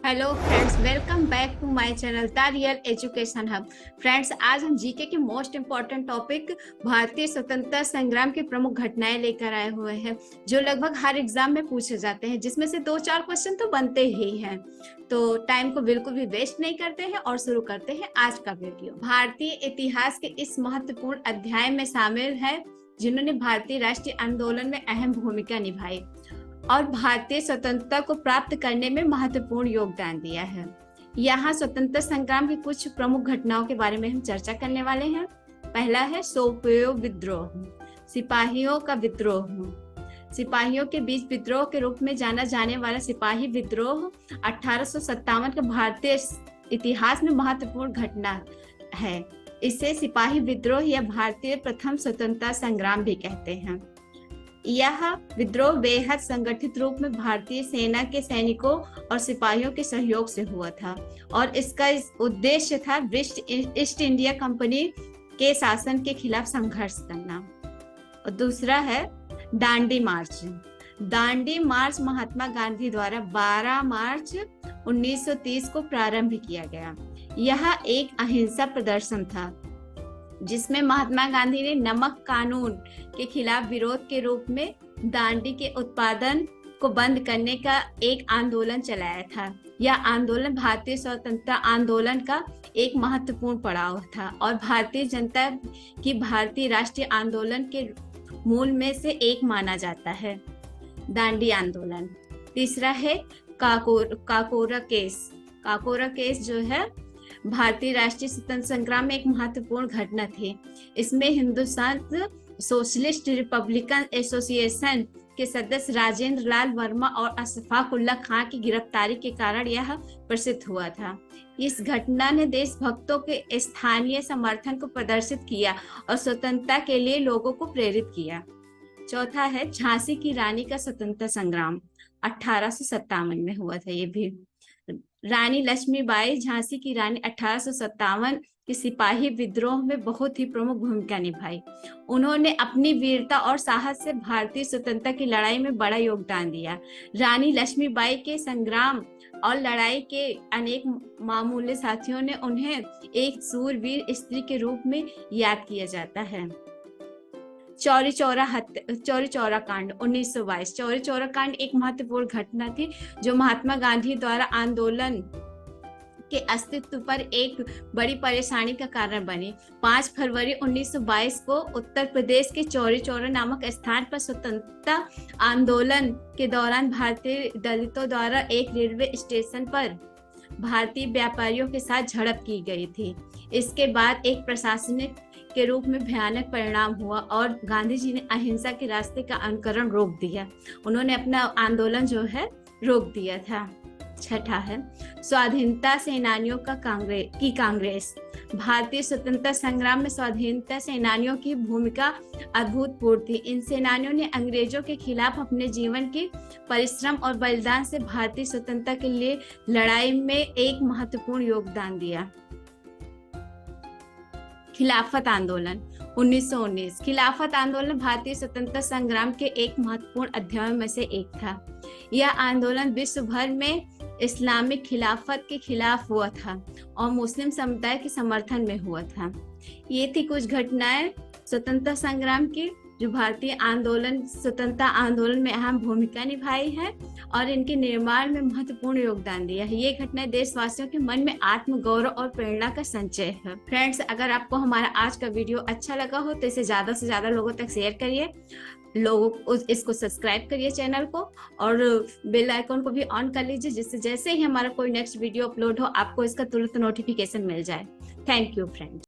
Hello friends, welcome back to my channel the real education hub. Friends, आज हम GK के most important topic भारतीय स्वतंत्रता संग्राम की प्रमुख घटनाएं लेकर आए हुए हैं, जो लगभग हर एग्जाम में पूछे जाते हैं, जिसमें से 2-4 क्वेश्चन तो बनते ही हैं। तो टाइम को बिल्कुल भी वेस्ट नहीं करते हैं और शुरू करते हैं आज का वीडियो। भारतीय इतिहास के इस महत्वपूर्ण अध्याय में शामिल है जिन्होंने भारतीय राष्ट्रीय आंदोलन में अहम भूमिका निभाई और भारतीय स्वतंत्रता को प्राप्त करने में महत्वपूर्ण योगदान दिया है। यहाँ स्वतंत्रता संग्राम की कुछ प्रमुख घटनाओं के बारे में हम चर्चा करने वाले हैं। पहला है सोपोर विद्रोह, सिपाहियों का विद्रोह। सिपाहियों के बीच विद्रोह के रूप में जाना जाने वाला सिपाही विद्रोह 1857 का भारतीय इतिहास में महत्वपूर्ण घटना है। इसे सिपाही विद्रोह या भारतीय प्रथम स्वतंत्रता संग्राम भी कहते हैं। यह विद्रोह बेहद संगठित रूप में भारतीय सेना के सैनिकों और सिपाहियों के सहयोग से हुआ था और इसका उद्देश्य था ब्रिटिश ईस्ट इंडिया कंपनी के शासन के खिलाफ संघर्ष करना। और दूसरा है दांडी मार्च। दांडी मार्च महात्मा गांधी द्वारा 12 मार्च 1930 को प्रारंभ किया गया। यह एक अहिंसा प्रदर्शन था जिसमें महात्मा गांधी ने नमक कानून के खिलाफ विरोध के रूप में दांडी के उत्पादन को बंद करने का एक आंदोलन चलाया था। यह आंदोलन भारतीय स्वतंत्रता आंदोलन का एक महत्वपूर्ण पड़ाव था और भारतीय जनता की भारतीय राष्ट्रीय आंदोलन के मूल में से एक माना जाता है। दांडी आंदोलन। तीसरा है काकोरा केस। काकोरा केस जो है भारतीय राष्ट्रीय स्वतंत्रता संग्राम में एक महत्वपूर्ण घटना थी। इसमें हिंदुस्तान सोशलिस्ट रिपब्लिकन एसोसिएशन के सदस्य राजेंद्र लाल वर्मा और अशफाक उल्लाह खां की गिरफ्तारी के कारण यह प्रसिद्ध हुआ था। इस घटना ने देशभक्तों के स्थानीय समर्थन को प्रदर्शित किया और स्वतंत्रता के लिए लोगों को प्रेरित किया। चौथा है झांसी की रानी का स्वतंत्रता संग्राम। 1857 में हुआ था ये भी। रानी लक्ष्मीबाई झांसी की रानी 1857 के सिपाही विद्रोह में बहुत ही प्रमुख भूमिका निभाई। उन्होंने अपनी वीरता और साहस से भारतीय स्वतंत्रता की लड़ाई में बड़ा योगदान दिया। रानी लक्ष्मीबाई के संग्राम और लड़ाई के अनेक मामूली साथियों ने उन्हें एक सूरवीर स्त्री के रूप में याद किया जाता है। चौरी चौरा कांड 1922। चौरी चौरा कांड एक महत्वपूर्ण घटना थी जो महात्मा गांधी द्वारा आंदोलन के अस्तित्व पर एक बड़ी परेशानी का कारण बनी। 5 फरवरी 1922 को उत्तर प्रदेश के चौरी चौरा नामक स्थान पर स्वतंत्रता आंदोलन के दौरान भारतीय दलितों द्वारा एक रेलवे स्टेशन पर भारतीय व्यापारियों के साथ झड़प की गई थी। इसके बाद एक प्रशासनिक के रूप में भयानक परिणाम हुआ और गांधी जी ने अहिंसा के रास्ते का अनुकरण रोक दिया। उन्होंने अपना आंदोलन जो है रोक दिया था। छठा है स्वाधीनता सेनानियों का कांग्रेस। भारतीय स्वतंत्रता संग्राम में स्वाधीनता सेनानियों की भूमिका अभूतपूर्व थी। इन सेनानियों ने अंग्रेजों के खिलाफ अपने जीवन के परिश्रम और बलिदान से भारतीय स्वतंत्रता के लिए लड़ाई में एक महत्वपूर्ण योगदान दिया। खिलाफत आंदोलन 1919। खिलाफत आंदोलन भारतीय स्वतंत्रता संग्राम के एक महत्वपूर्ण अध्यायों में से एक था। यह आंदोलन विश्व भर में इस्लामिक खिलाफत के खिलाफ हुआ था और मुस्लिम समुदाय के समर्थन में हुआ था। ये थी कुछ घटनाएं स्वतंत्रता संग्राम की जो भारतीय स्वतंत्रता आंदोलन में अहम भूमिका निभाई है और इनके निर्माण में महत्वपूर्ण योगदान दिया है। ये घटनाएं देशवासियों के मन में आत्मगौरव और प्रेरणा का संचय है। फ्रेंड्स, अगर आपको हमारा आज का वीडियो अच्छा लगा हो तो इसे ज्यादा से ज्यादा लोगों तक शेयर करिए, इसको सब्सक्राइब करिए चैनल को और बेल आइकन को भी ऑन कर लीजिए, जिससे जैसे ही हमारा कोई नेक्स्ट वीडियो अपलोड हो आपको इसका तुरंत नोटिफिकेशन मिल जाए। Thank you friends.